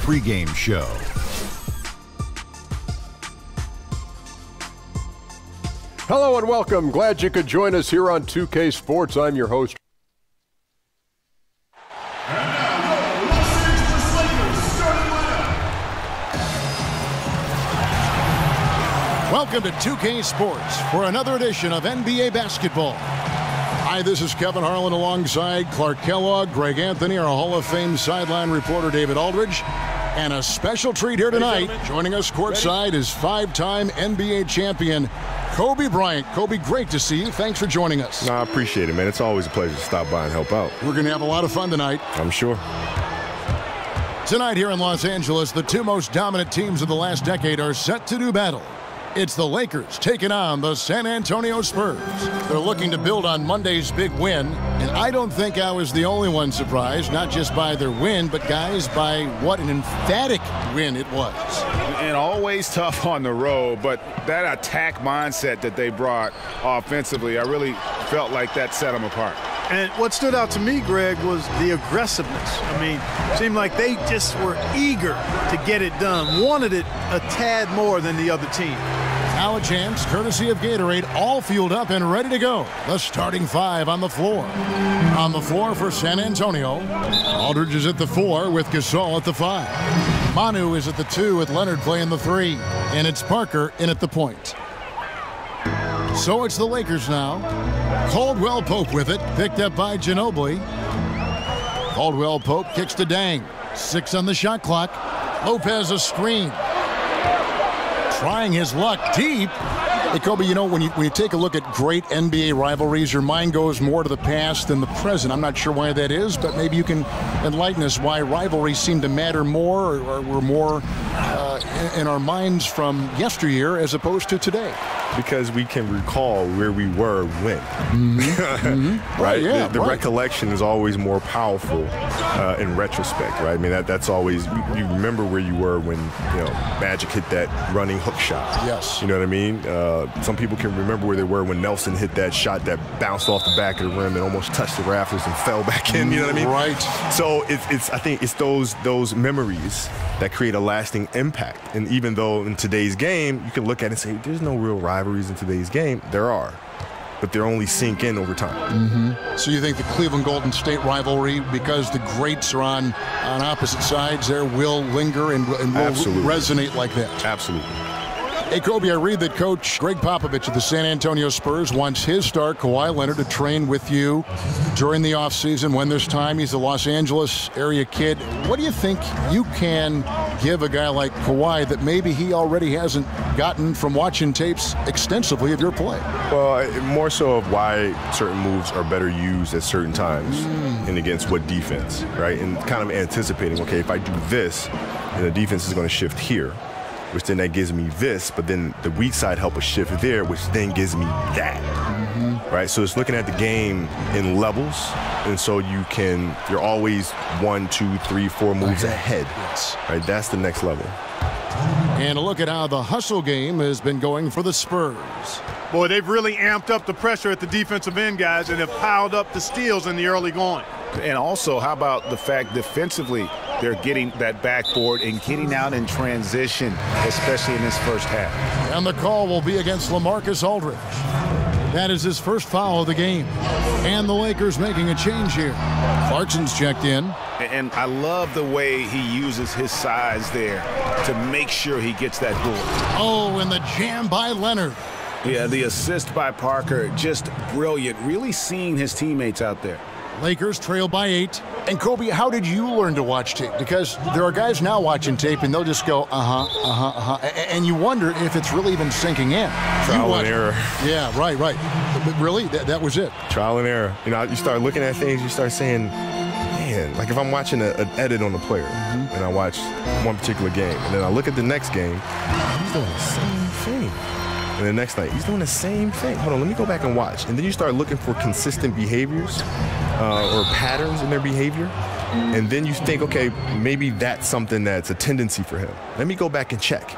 pregame show. Hello and welcome. Glad you could join us here on 2K Sports. I'm your host. And now, your Los Angeles Lakers starting lineup. Welcome to 2K Sports for another edition of NBA basketball. Hi, this is Kevin Harlan alongside Clark Kellogg, Greg Anthony, our Hall of Fame sideline reporter David Aldridge. And a special treat here tonight. Joining us courtside is five-time NBA champion Kobe Bryant. Kobe, great to see you. Thanks for joining us. No, I appreciate it, man. It's always a pleasure to stop by and help out. We're going to have a lot of fun tonight. I'm sure. Tonight here in Los Angeles, the two most dominant teams of the last decade are set to do battle. It's the Lakers taking on the San Antonio Spurs. They're looking to build on Monday's big win, and I don't think I was the only one surprised, not just by their win, but guys, by what an emphatic win it was. And always tough on the road, but that attack mindset that they brought offensively, I really felt like that set them apart. And what stood out to me, Greg, was the aggressiveness. I mean, it seemed like they just were eager to get it done, wanted it a tad more than the other team. Now a chance, courtesy of Gatorade, all fueled up and ready to go. The starting five on the floor. On the floor for San Antonio, Aldridge is at the 4 with Gasol at the 5. Manu is at the 2 with Leonard playing the 3. And it's Parker in at the point. So it's the Lakers now. Caldwell Pope with it, picked up by Ginobili. Caldwell Pope kicks to Dang. 6 on the shot clock. Lopez a screen. Trying his luck deep. Hey, Kobe, you know, when you take a look at great NBA rivalries, your mind goes more to the past than the present. I'm not sure why that is, but maybe you can enlighten us why rivalries seem to matter more or were more in our minds from yesteryear as opposed to today. Because we can recall where we were when. Right? Yeah, the recollection is always more powerful in retrospect, right? I mean, that's always, you remember where you were when, you know, Magic hit that running hook shot. Yes. You know what I mean? Some people can remember where they were when Nelson hit that shot that bounced off the back of the rim and almost touched the rafters and fell back in, you know what I mean? Right. So I think it's those memories that create a lasting impact. And even though in today's game, you can look at it and say, there's no real rivalries in today's game, there are. But they're only sink in over time. So you think the Cleveland Golden State rivalry, because the greats are on opposite sides there, will linger and will resonate like that? Absolutely. Hey, Kobe, I read that Coach Greg Popovich of the San Antonio Spurs wants his star, Kawhi Leonard, to train with you during the offseason when there's time. He's a Los Angeles area kid. What do you think you can give a guy like Kawhi that maybe he already hasn't gotten from watching tapes extensively of your play? Well, more so of why certain moves are better used at certain times and against what defense, right? And kind of anticipating, okay, if I do this, then the defense is going to shift here, which then that gives me this, but then the weak side help us shift there, which then gives me that, right? So it's looking at the game in levels, and so you're always 1, 2, 3, 4 moves ahead, right? That's the next level. And a look at how the hustle game has been going for the Spurs. Boy, they've really amped up the pressure at the defensive end, guys, and have piled up the steals in the early going. And also, how about the fact defensively they're getting that backboard and getting out in transition, especially in this first half. And the call will be against LaMarcus Aldridge. That is his first foul of the game. And the Lakers making a change here. Clarkson's checked in. And I love the way he uses his size there to make sure he gets that board. Oh, and the jam by Leonard. Yeah, the assist by Parker, just brilliant. Really seeing his teammates out there. Lakers trail by 8. And Kobe, how did you learn to watch tape? Because there are guys now watching tape and they'll just go, and you wonder if it's really even sinking in. Trial and error. Yeah, right. But really, that was it. Trial and error. You know, you start looking at things, you start saying, man, like if I'm watching an edit on the player and I watch one particular game and then I look at the next game, he's doing the same thing. And the next night, he's doing the same thing. Hold on, let me go back and watch. And then you start looking for consistent behaviors or patterns in their behavior. And then you think, okay, maybe that's something that's a tendency for him. Let me go back and check.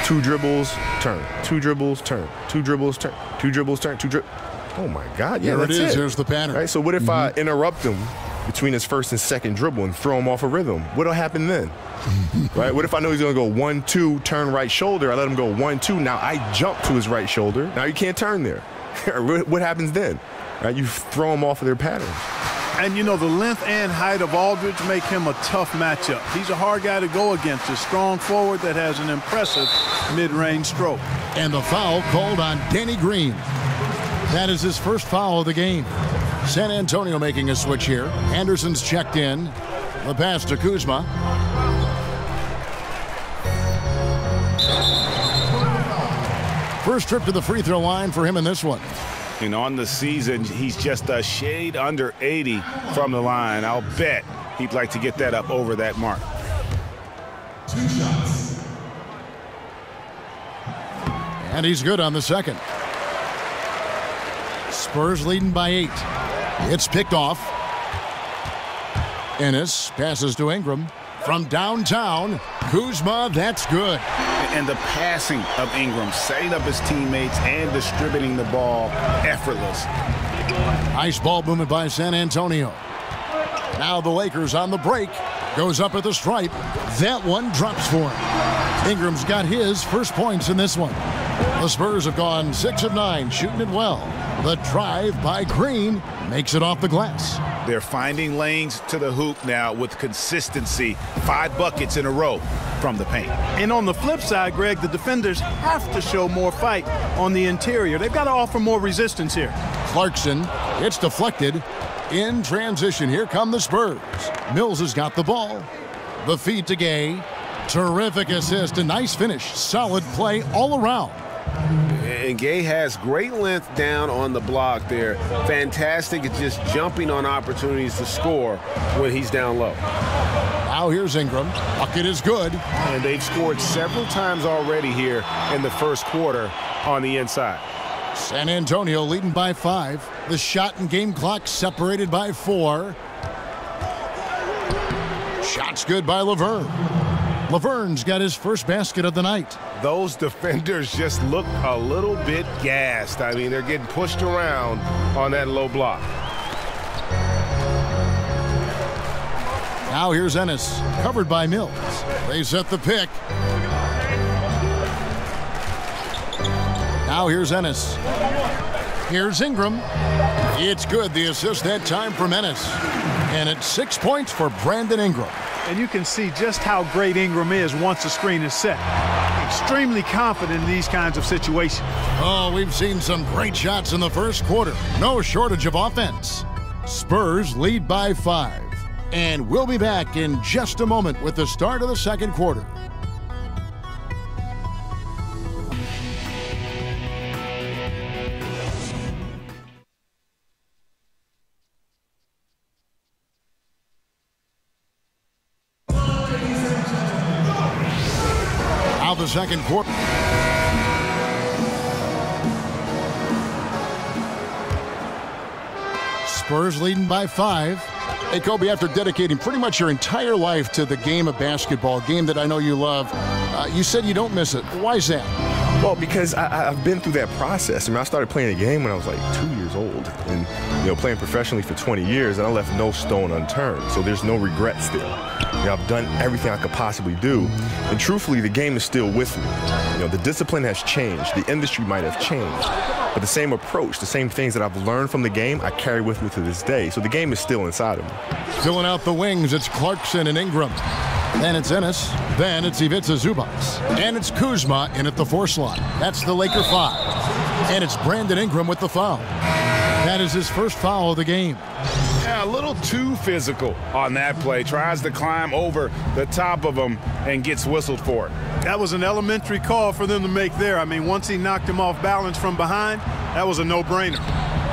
2 dribbles, turn. 2 dribbles, turn. 2 dribbles, turn. 2 dribbles, turn. 2 dribbles. Oh, my God. Yeah, there that's it is. it. There's the pattern. Right, so what if I interrupt him between his first and second dribble and throw him off a rhythm? What'll happen then? Right? What if I know he's going to go 1-2, turn right shoulder? I let him go 1-2. Now I jump to his right shoulder. Now you can't turn there. What happens then? Right? You throw them off of their patterns. And, you know, the length and height of Aldridge make him a tough matchup. He's a hard guy to go against, a strong forward that has an impressive mid-range stroke. And the foul called on Danny Green. That is his first foul of the game. San Antonio making a switch here. Anderson's checked in. The pass to Kuzma. First trip to the free throw line for him in this one. And on the season, he's just a shade under 80 from the line. I'll bet he'd like to get that up over that mark. 2 shots. And he's good on the second. Spurs leading by 8. It's picked off. Ennis passes to Ingram. From downtown, Kuzma, that's good. And the passing of Ingram, setting up his teammates and distributing the ball, effortless. Nice ball movement by San Antonio. Now the Lakers on the break. Goes up at the stripe. That one drops for him. Ingram's got his first points in this one. The Spurs have gone 6 of 9, shooting it well. The drive by Green makes it off the glass. They're finding lanes to the hoop now with consistency. 5 buckets in a row from the paint. And on the flip side, Greg, the defenders have to show more fight on the interior. They've got to offer more resistance here. Clarkson, it's deflected. In transition, here come the Spurs. Mills has got the ball. The feed to Gay. Terrific assist, a nice finish. Solid play all around. And Gay has great length down on the block there. Fantastic at just jumping on opportunities to score when he's down low. Now here's Ingram. Bucket is good. And they've scored several times already here in the first quarter on the inside. San Antonio leading by 5. The shot and game clock separated by 4. Shot's good by Laverne. Laverne's got his first basket of the night. Those defenders just look a little bit gassed. I mean, they're getting pushed around on that low block. Now here's Ennis, covered by Mills. They set the pick. Now here's Ennis. Here's Ingram. It's good, the assist that time from Ennis. And it's 6 points for Brandon Ingram. And you can see just how great Ingram is once the screen is set. Extremely confident in these kinds of situations. Oh, we've seen some great shots in the first quarter. No shortage of offense. Spurs lead by 5. And we'll be back in just a moment with the start of the second quarter. Now the second quarter. Spurs leading by 5. Hey, Kobe, after dedicating pretty much your entire life to the game of basketball, a game that I know you love, you said you don't miss it. Why is that? Well, because I've been through that process. I mean, I started playing the game when I was like 2 years old, and playing professionally for 20 years, and I left no stone unturned. So there's no regrets there. I've done everything I could possibly do, and truthfully, the game is still with me. The discipline has changed. The industry might have changed, but the same approach, the same things that I've learned from the game, I carry with me to this day. So the game is still inside of me. Filling out the wings, it's Clarkson and Ingram. Then it's Ennis. Then it's Ivica Zubac. And it's Kuzma in at the 4 slot. That's the Laker 5. And it's Brandon Ingram with the foul. That is his first foul of the game. Yeah, a little too physical on that play. Tries to climb over the top of him and gets whistled for it. That was an elementary call for them to make there. I mean, once he knocked him off balance from behind, that was a no-brainer.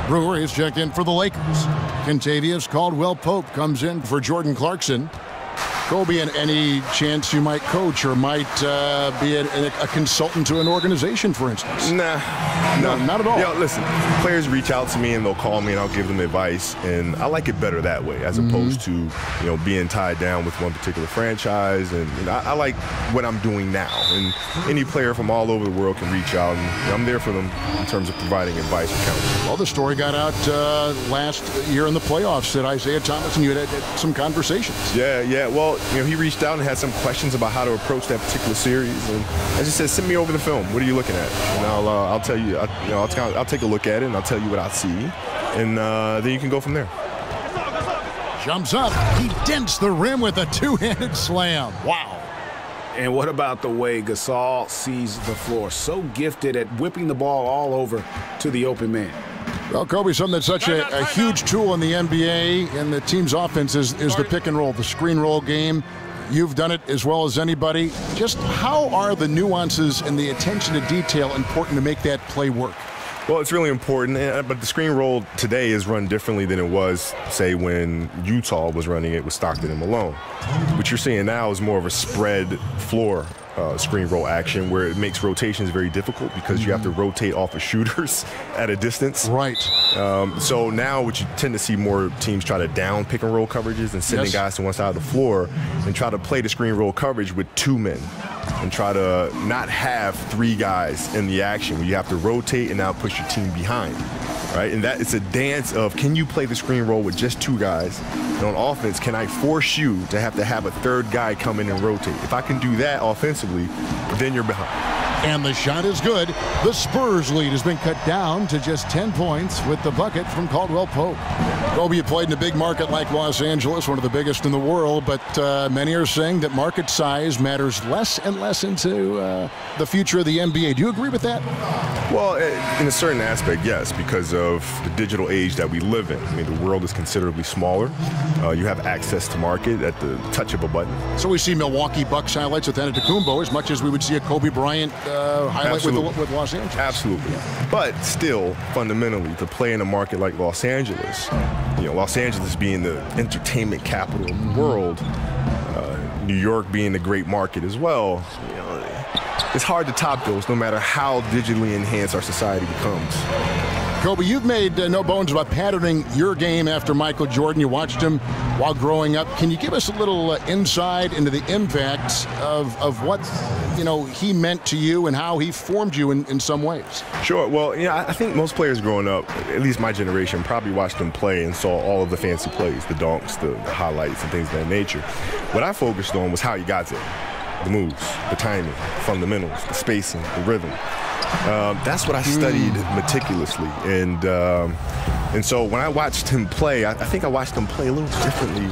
Brewer is checked in for the Lakers. Kentavious Caldwell-Pope comes in for Jordan Clarkson. Kobe, any chance you might coach or might be a consultant to an organization, for instance? No, not at all. Listen, players reach out to me and they'll call me and I'll give them advice, and I like it better that way as opposed to being tied down with one particular franchise. And I like what I'm doing now, and any player from all over the world can reach out, and I'm there for them in terms of providing advice or counsel. Well, the story got out last year in the playoffs that Isaiah Thomas and you had some conversations. Yeah. Well, he reached out and had some questions about how to approach that particular series, and I just said, send me over the film. What are you looking at? And I'll tell you. I'll take a look at it, and I'll tell you what I see, and then you can go from there. Jumps up. He dents the rim with a two-handed slam. Wow. And what about the way Gasol sees the floor? So gifted at whipping the ball all over to the open man. Well, Kobe, something that's such a huge tool in the NBA and the team's offense is the pick and roll, the screen roll game. You've done it as well as anybody. Just how are the nuances and the attention to detail important to make that play work? Well, it's really important, but the screen roll today is run differently than it was, say, when Utah was running it with Stockton and Malone. What you're seeing now is more of a spread floor screen roll action where it makes rotations very difficult because you have to rotate off of shooters at a distance. Right. So now what you tend to see more teams try to down pick and roll coverages and sending guys to one side of the floor and try to play the screen roll coverage with two men and try to not have three guys in the action where you have to rotate and now push your team behind. Right, and that it's a dance of, can you play the screen roll with just two guys? And on offense, can I force you to have a third guy come in and rotate? If I can do that offensively, then you're behind. And the shot is good. The Spurs lead has been cut down to just 10 points with the bucket from Caldwell Pope. Kobe, you played in a big market like Los Angeles, one of the biggest in the world, but many are saying that market size matters less and less into the future of the NBA. Do you agree with that? Well, in a certain aspect, yes, because of the digital age that we live in. I mean, the world is considerably smaller. You have access to market at the touch of a button. So we see Milwaukee Bucks highlights with Antetokounmpo as much as we would see a Kobe Bryant highlight with Los Angeles. Absolutely. But still, fundamentally, to play in a market like Los Angeles, Los Angeles being the entertainment capital of the world, New York being a great market as well, it's hard to top those no matter how digitally enhanced our society becomes. Kobe, you've made no bones about patterning your game after Michael Jordan. You watched him while growing up. Can you give us a little insight into the impact of what he meant to you and how he formed you in some ways? Sure. Well, I think most players growing up, at least my generation, probably watched him play and saw all of the fancy plays, the dunks, the highlights, and things of that nature. What I focused on was how he got there. The moves, the timing, the fundamentals, the spacing, the rhythm. That's what I studied meticulously, and so when I watched him play, I think I watched him play a little differently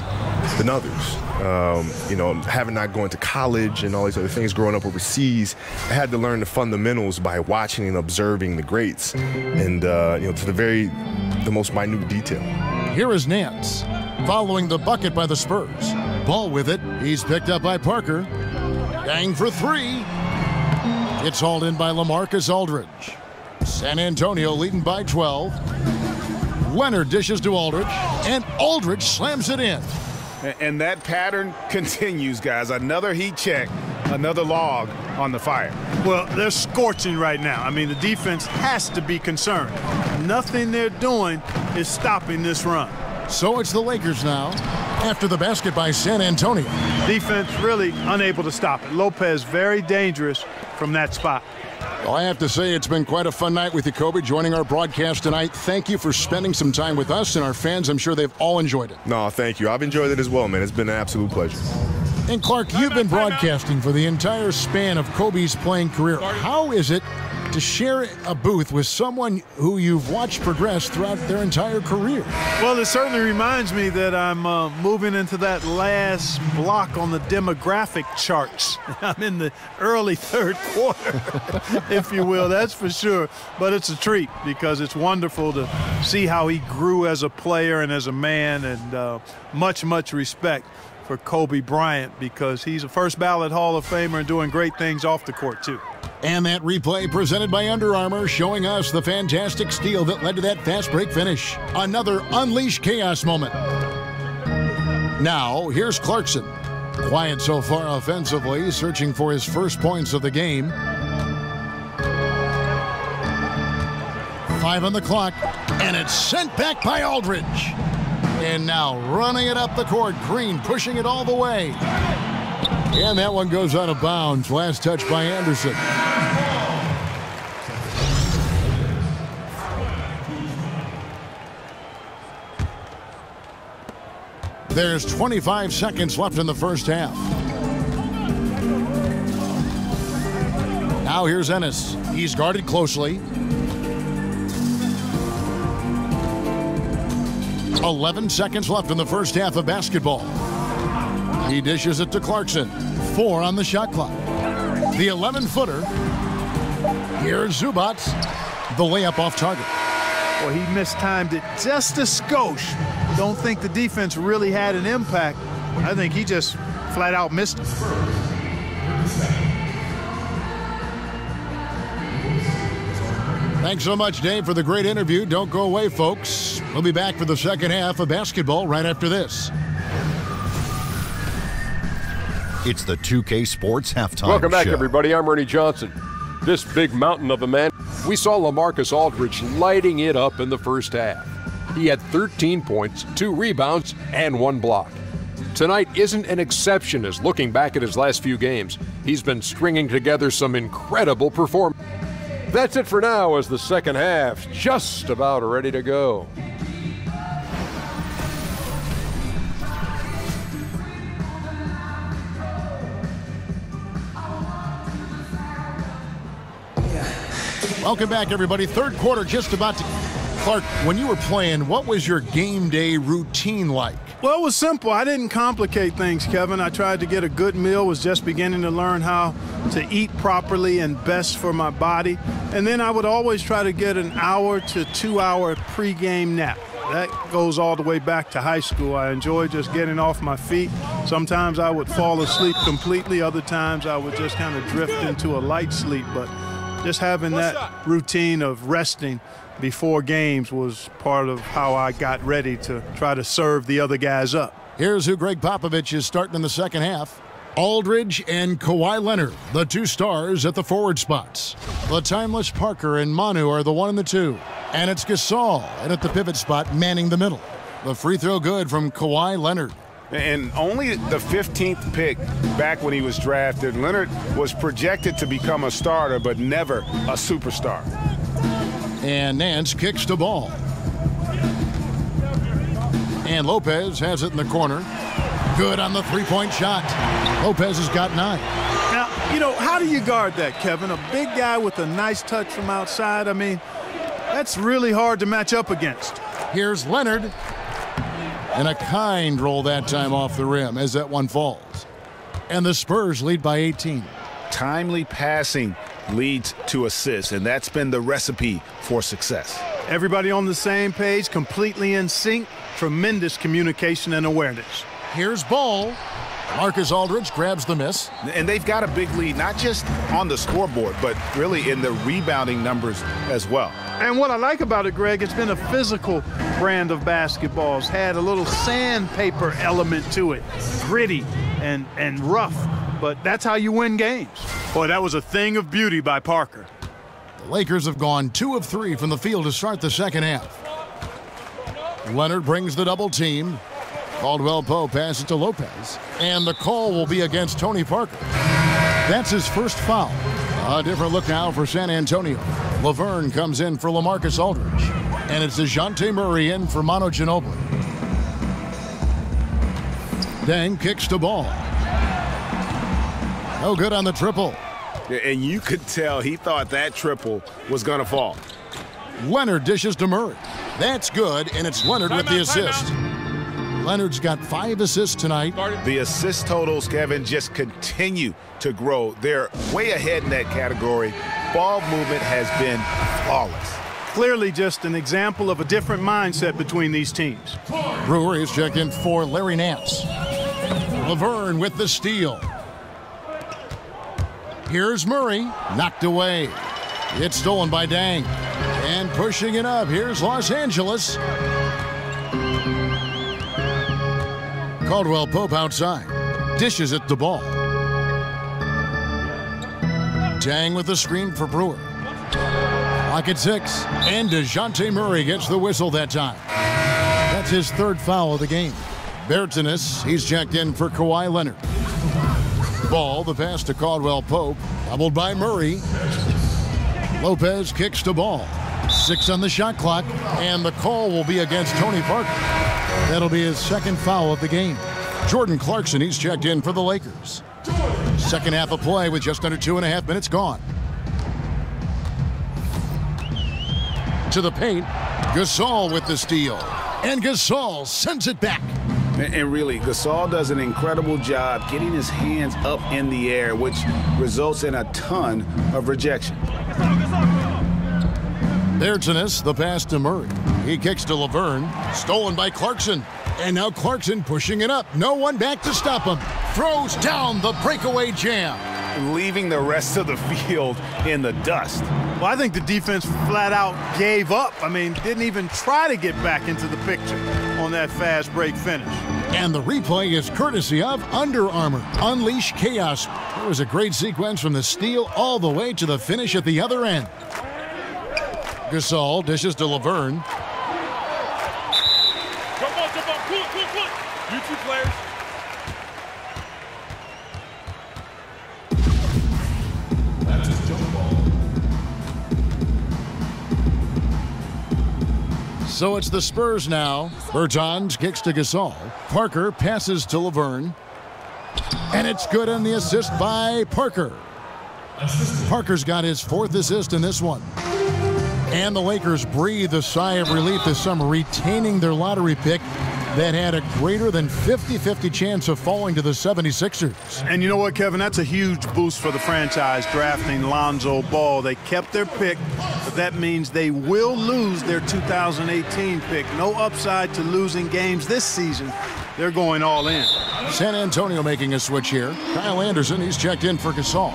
than others. Having not going to college and all these other things, growing up overseas, I had to learn the fundamentals by watching and observing the greats, and to the most minute detail. Here is Nance, following the bucket by the Spurs. Ball with it. He's picked up by Parker. Bang for three. It's hauled in by LaMarcus Aldridge. San Antonio leading by 12. Leonard dishes to Aldridge, and Aldridge slams it in. And that pattern continues, guys. Another heat check, another log on the fire. Well, they're scorching right now. I mean, the defense has to be concerned. Nothing they're doing is stopping this run. So it's the Lakers now, after the basket by San Antonio. Defense really unable to stop it. Lopez very dangerous from that spot. Well, I have to say it's been quite a fun night with you, Kobe, joining our broadcast tonight. Thank you for spending some time with us and our fans. I'm sure they've all enjoyed it. No, thank you. I've enjoyed it as well, man. It's been an absolute pleasure. And Clark, you've been broadcasting for the entire span of Kobe's playing career. How is it to share a booth with someone who you've watched progress throughout their entire career? Well, it certainly reminds me that I'm moving into that last block on the demographic charts. I'm in the early third quarter, if you will, that's for sure. But it's a treat because it's wonderful to see how he grew as a player and as a man, and much, much respect for Kobe Bryant because he's a first ballot Hall of Famer and doing great things off the court, too. And that replay presented by Under Armour showing us the fantastic steal that led to that fast break finish. Another Unleash Chaos moment. Now, here's Clarkson. Quiet so far offensively, searching for his first points of the game. 5 on the clock, and it's sent back by Aldridge. And now running it up the court, Green pushing it all the way. And that one goes out of bounds. Last touch by Anderson. There's 25 seconds left in the first half. Now here's Ennis. He's guarded closely. 11 seconds left in the first half of basketball. He dishes it to Clarkson. 4 on the shot clock. The 11-footer. Here's Zubac. The layup off target. Well, he mistimed it just a skosh. Don't think the defense really had an impact. I think he just flat out missed it. Thanks so much, Dave, for the great interview. Don't go away, folks. We'll be back for the second half of basketball right after this. It's the 2K Sports Halftime Welcome back, Show. everybody. I'm Ernie Johnson. This big mountain of a man. We saw LaMarcus Aldridge lighting it up in the first half. He had 13 points, 2 rebounds, and 1 block. Tonight isn't an exception as looking back at his last few games, he's been stringing together some incredible performances. That's it for now as the second half just about ready to go. Welcome back, everybody. Third quarter just about to... Clark, when you were playing, what was your game day routine like? Well, it was simple. I didn't complicate things, Kevin. I tried to get a good meal, was just beginning to learn how to eat properly and best for my body. And then I would always try to get an hour to 2-hour pregame nap. That goes all the way back to high school. I enjoy just getting off my feet. Sometimes I would fall asleep completely. Other times I would just kind of drift into a light sleep. But just having that routine of resting before games was part of how I got ready to try to serve the other guys up. Here's who Greg Popovich is starting in the second half. Aldridge and Kawhi Leonard, the 2 stars at the forward spots. The timeless Parker and Manu are the 1 and the 2. And it's Gasol at the pivot spot manning the middle. The free throw good from Kawhi Leonard. And only the 15th pick back when he was drafted, Leonard was projected to become a starter, but never a superstar. And Nance kicks the ball. And Lopez has it in the corner. Good on the three-point shot. Lopez has got 9. Now, you know, how do you guard that, Kevin? A big guy with a nice touch from outside. I mean, that's really hard to match up against. Here's Leonard. And a kind roll that time off the rim as that one falls. And the Spurs lead by 18. Timely passing leads to assists, and that's been the recipe for success. Everybody on the same page, completely in sync, tremendous communication and awareness. Here's Ball. Marcus Aldridge grabs the miss. And they've got a big lead, not just on the scoreboard, but really in the rebounding numbers as well. And what I like about it, Greg, it's been a physical brand of basketball. It's had a little sandpaper element to it, gritty and rough, but that's how you win games. Boy, that was a thing of beauty by Parker. The Lakers have gone 2 of 3 from the field to start the second half. Leonard brings the double team. Caldwell Pope passes to Lopez. And the call will be against Tony Parker. That's his first foul. A different look now for San Antonio. Laverne comes in for LaMarcus Aldridge. And it's DeJounte Murray in for Manu Ginobili. Deng kicks the ball. No good on the triple. And you could tell he thought that triple was going to fall. Leonard dishes to Murray. That's good, and it's Leonard with the assist. Leonard's got 5 assists tonight. The assist totals, Kevin, just continue to grow. They're way ahead in that category. Ball movement has been flawless. Clearly just an example of a different mindset between these teams. Brewer is checked in for Larry Nance. Laverne with the steal. Here's Murray, knocked away. It's stolen by Deng. And pushing it up, here's Los Angeles. Caldwell Pope outside. Dishes it the ball. Deng with the screen for Brewer. Clock at 6. And DeJounte Murray gets the whistle that time. That's his 3rd foul of the game. Bertanis, he's checked in for Kawhi Leonard. Ball, the pass to Caldwell Pope. Doubled by Murray. Lopez kicks the ball. 6 on the shot clock. And the call will be against Tony Parker. That'll be his second foul of the game. Jordan Clarkson, he's checked in for the Lakers. Second half of play with just under 2.5 minutes gone. To the paint, Gasol with the steal. And Gasol sends it back. And really, Gasol does an incredible job getting his hands up in the air, which results in a ton of rejection. There's Ennis, the pass to Murray. He kicks to Laverne, stolen by Clarkson. And now Clarkson pushing it up. No one back to stop him. Throws down the breakaway jam. Leaving the rest of the field in the dust. Well, I think the defense flat out gave up. I mean, didn't even try to get back into the picture on that fast break finish. And the replay is courtesy of Under Armour. Unleash chaos. It was a great sequence from the steal all the way to the finish at the other end. Gasol dishes to Laverne. You two players. That's his jump ball. So it's the Spurs now. Bertans kicks to Gasol. Parker passes to Laverne. And it's good on the assist by Parker. Parker's got his 4th assist in this one. And the Lakers breathe a sigh of relief this summer, retaining their lottery pick that had a greater than 50-50 chance of falling to the 76ers. And you know what, Kevin? That's a huge boost for the franchise drafting Lonzo Ball. They kept their pick, but that means they will lose their 2018 pick. No upside to losing games this season. They're going all in. San Antonio making a switch here. Kyle Anderson, he's checked in for Gasol.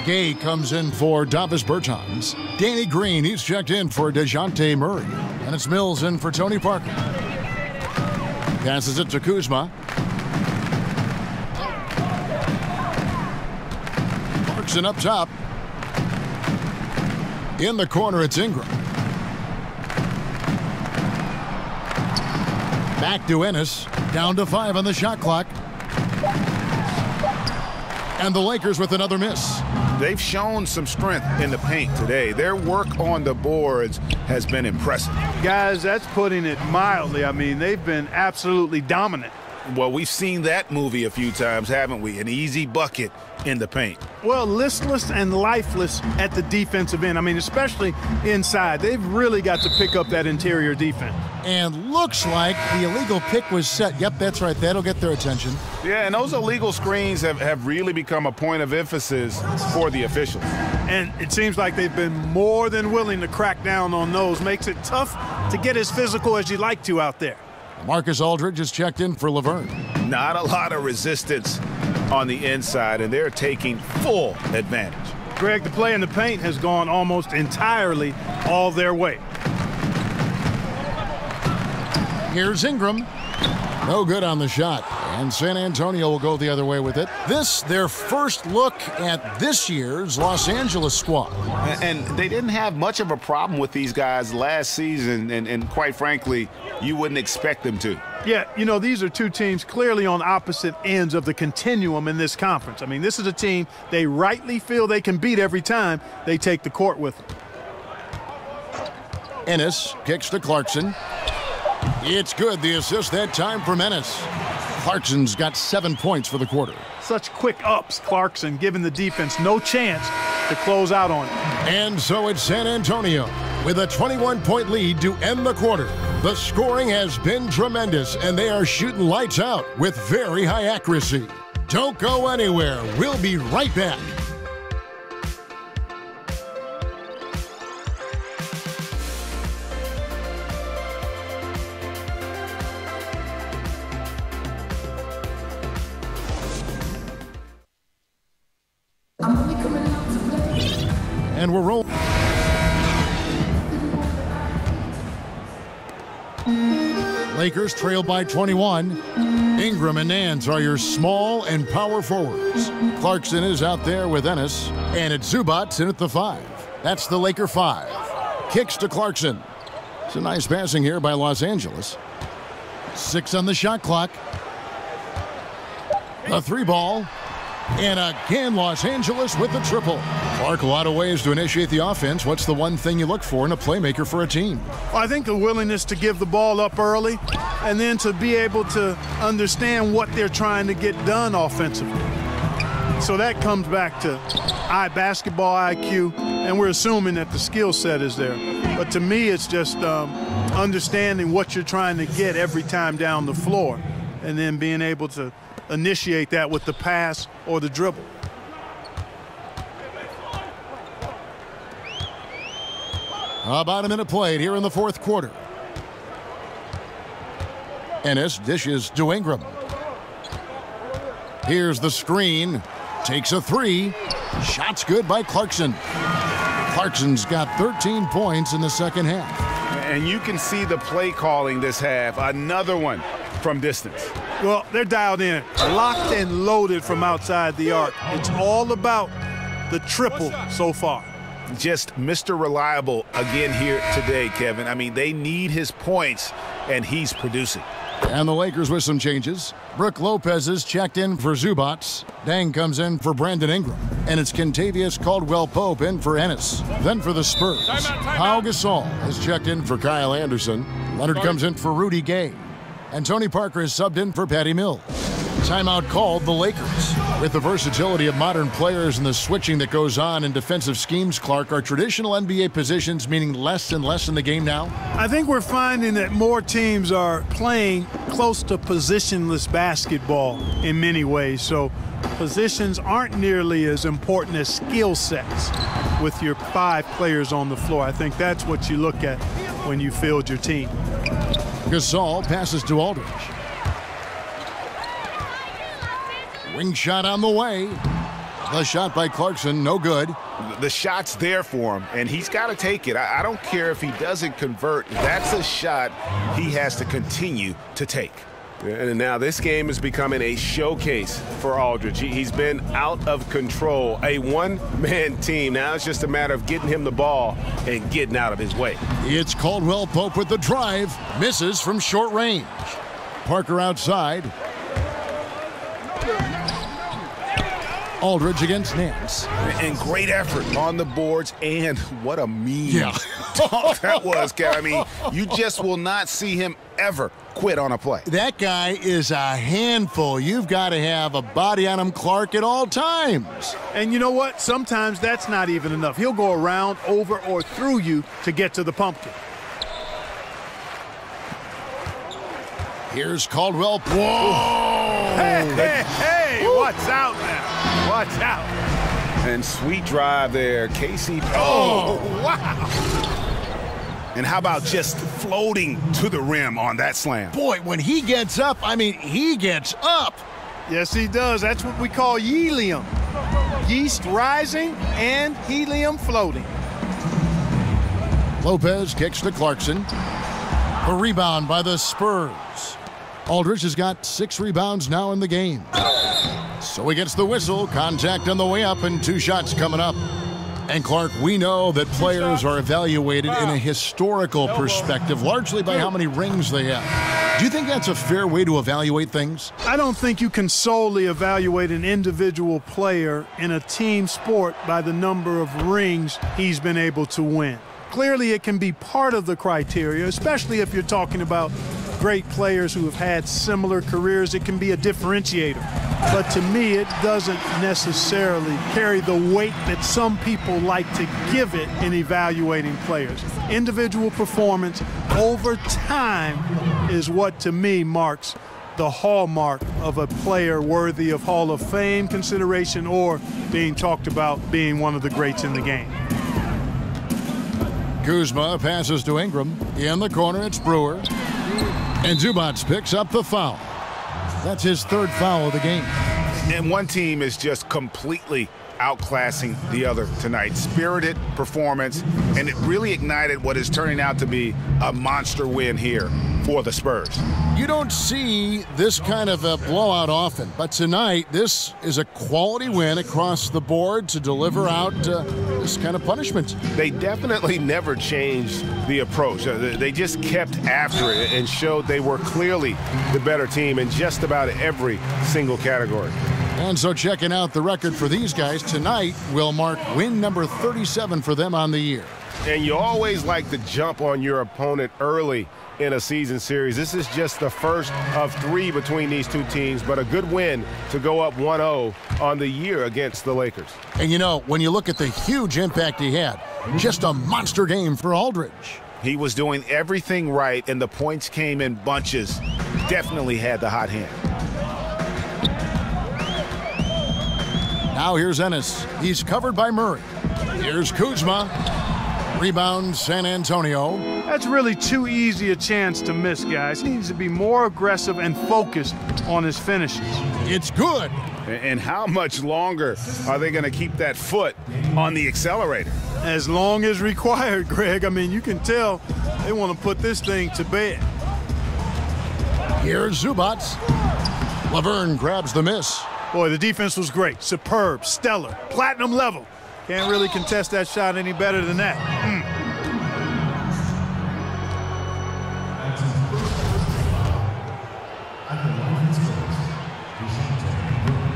Gay comes in for Davis Bertans. Danny Green, he's checked in for DeJounte Murray. And it's Mills in for Tony Parker. Passes it to Kuzma. Clarkson up top. In the corner, it's Ingram. Back to Ennis. Down to 5 on the shot clock. And the Lakers with another miss. They've shown some strength in the paint today. Their work on the boards has been impressive. Guys, that's putting it mildly. I mean, they've been absolutely dominant. Well, we've seen that movie a few times, haven't we? An easy bucket in the paint. Well, listless and lifeless at the defensive end. I mean, especially inside. They've really got to pick up that interior defense. And looks like the illegal pick was set. Yep, that's right. That'll get their attention. Yeah, and those illegal screens have really become a point of emphasis for the officials. And it seems like they've been more than willing to crack down on those. Makes it tough to get as physical as you'd like to out there. Marcus Aldridge is checked in for Laverne. Not a lot of resistance on the inside, and they're taking full advantage. Greg, the play in the paint has gone almost entirely all their way. Here's Ingram. No good on the shot. And San Antonio will go the other way with it. This, their first look at this year's Los Angeles squad. And they didn't have much of a problem with these guys last season, and quite frankly, you wouldn't expect them to. Yeah, you know, these are two teams clearly on opposite ends of the continuum in this conference. I mean, this is a team they rightly feel they can beat every time they take the court with them. Ennis kicks to Clarkson. It's good, the assist that time from Ennis. Clarkson's got 7 points for the quarter. Such quick ups, Clarkson, giving the defense no chance to close out on it. And so it's San Antonio with a 21-point lead to end the quarter. The scoring has been tremendous, and they are shooting lights out with very high accuracy. Don't go anywhere. We'll be right back. And we're rolling. Lakers trail by 21. Ingram and Nance are your small and power forwards. Clarkson is out there with Ennis. And it's Zubac in at the 5. That's the Laker 5. Kicks to Clarkson. It's a nice passing here by Los Angeles. 6 on the shot clock. A 3 ball. And again, Los Angeles with the triple. Clark, a lot of ways to initiate the offense. What's the one thing you look for in a playmaker for a team? Well, I think the willingness to give the ball up early and then to be able to understand what they're trying to get done offensively. So that comes back to basketball IQ, and we're assuming that the skill set is there. But to me, it's just understanding what you're trying to get every time down the floor and then being able to initiate that with the pass or the dribble. About a minute played here in the fourth quarter. Ennis dishes to Ingram. Here's the screen. Takes a three. Shot's good by Clarkson. Clarkson's got 13 points in the second half. And you can see the play calling this half. Another one from distance. Well, they're dialed in, locked and loaded from outside the arc. It's all about the triple so far. Just Mr. Reliable again here today, Kevin. I mean, they need his points, and he's producing. And the Lakers with some changes. Brook Lopez is checked in for Zubats. Deng comes in for Brandon Ingram. And it's Kentavious Caldwell-Pope in for Ennis. Then for the Spurs, Pau Gasol has checked in for Kyle Anderson. Leonard comes in for Rudy Gay. And Tony Parker is subbed in for Patty Mills. Timeout called the Lakers. With the versatility of modern players and the switching that goes on in defensive schemes, Clark, are traditional NBA positions meaning less and less in the game now? I think we're finding that more teams are playing close to positionless basketball in many ways. So positions aren't nearly as important as skill sets with your 5 players on the floor. I think that's what you look at when you field your team. Gasol passes to Aldridge. Wing shot on the way. The shot by Clarkson, no good. The shot's there for him, and he's got to take it. I don't care if he doesn't convert. That's a shot he has to continue to take. And now this game is becoming a showcase for Aldridge. He's been out of control, a one-man team. Now it's just a matter of getting him the ball and getting out of his way. It's Caldwell-Pope with the drive. Misses from short range. Parker outside. Aldridge against Nance. And great effort on the boards, and what a mean dog that was, Kev. I mean, you just will not see him ever quit on a play. That guy is a handful. You've got to have a body on him, Clark, at all times. And you know what? Sometimes that's not even enough. He'll go around, over, or through you to get to the pumpkin. Here's Caldwell. Whoa! Hey, watch out now. Watch out. And sweet drive there. Casey. Oh, wow. And how about just floating to the rim on that slam? Boy, when he gets up, I mean, he gets up. Yes, he does. That's what we call helium. Yeast rising and helium floating. Lopez kicks to Clarkson. A rebound by the Spurs. Aldridge has got 6 rebounds now in the game. So he gets the whistle, contact on the way up, and 2 shots coming up. And Clark, we know that players are evaluated in a historical perspective, largely by how many rings they have. Do you think that's a fair way to evaluate things? I don't think you can solely evaluate an individual player in a team sport by the number of rings he's been able to win. Clearly, it can be part of the criteria, especially if you're talking about great players who have had similar careers. It can be a differentiator. But to me, it doesn't necessarily carry the weight that some people like to give it in evaluating players. Individual performance over time is what, to me, marks the hallmark of a player worthy of Hall of Fame consideration or being talked about being one of the greats in the game. Kuzma passes to Ingram. In the corner, it's Brewer. And Zubats picks up the foul. That's his 3rd foul of the game. And one team is just completely outclassing the other tonight. Spirited performance, and it really ignited what is turning out to be a monster win here for the Spurs. You don't see this kind of a blowout often, but tonight this is a quality win across the board to deliver out this kind of punishment. They definitely never changed the approach. They just kept after it and showed they were clearly the better team in just about every single category. And so checking out the record for these guys tonight will mark win number 37 for them on the year. And you always like to jump on your opponent early in a season series. This is just the first of 3 between these two teams, but a good win to go up 1-0 on the year against the Lakers. And you know, when you look at the huge impact he had, just a monster game for Aldridge. He was doing everything right, and the points came in bunches. Definitely had the hot hand. Now here's Ennis. He's covered by Murray. Here's Kuzma. Rebound, San Antonio. That's really too easy a chance to miss, guys. He needs to be more aggressive and focused on his finishes. It's good. And how much longer are they going to keep that foot on the accelerator? As long as required, Greg. I mean, you can tell they want to put this thing to bed. Here's Zubac. Laverne grabs the miss. Boy, the defense was great. Superb, stellar, platinum level. Can't really contest that shot any better than that.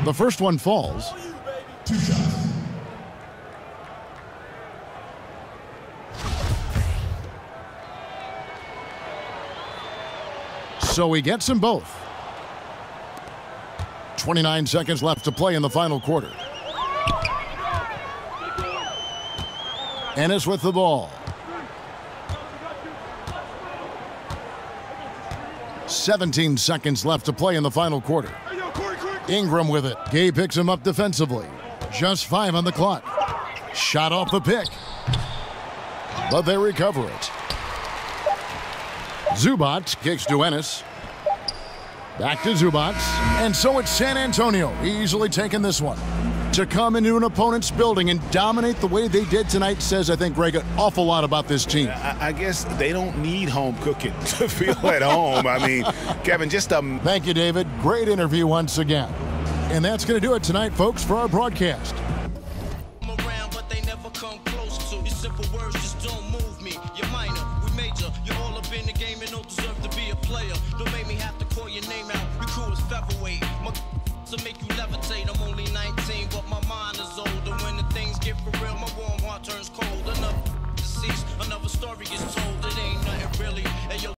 The first one falls. 2 shots. So he gets them both. 29 seconds left to play in the final quarter. Ennis with the ball. 17 seconds left to play in the final quarter. Ingram with it. Gay picks him up defensively. Just 5 on the clock. Shot off the pick. But they recover it. Zubac kicks to Ennis. Back to Zubac. And so it's San Antonio easily taking this one. To come into an opponent's building and dominate the way they did tonight says, I think, Greg, an awful lot about this team. I guess they don't need home cooking to feel at home. I mean, Kevin, just a... Thank you, David. Great interview once again. And that's going to do it tonight, folks, for our broadcast. Around, but they never come close to. Your simple words just don't move me. You're minor, we major. You're all up in the game and don't deserve to be a player. Don't make me have to call your name out. Your crew is featherweight. To make you levitate, I'm only 19, but my mind is older. When the things get for real, my warm heart turns cold. Another deceased, another story gets told. It ain't nothing really. Hey, yo.